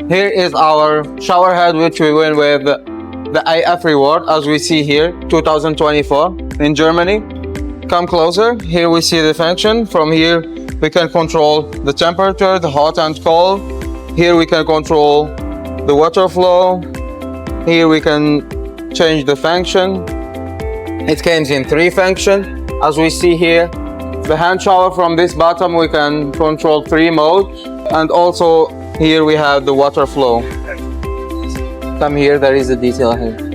Here is our shower head, which we win with the 𝗟𝘂𝘅𝗲𝗿 reward, as we see here, 2024 in Germany. Come closer. Here we see the function. From here we can control the temperature, the hot and cold. Here we can control the water flow. Here we can change the function. It comes in 3 functions, as we see here. The hand shower, from this bottom we can control 3 modes, and also here we have the water flow. Come here, there is a detail here.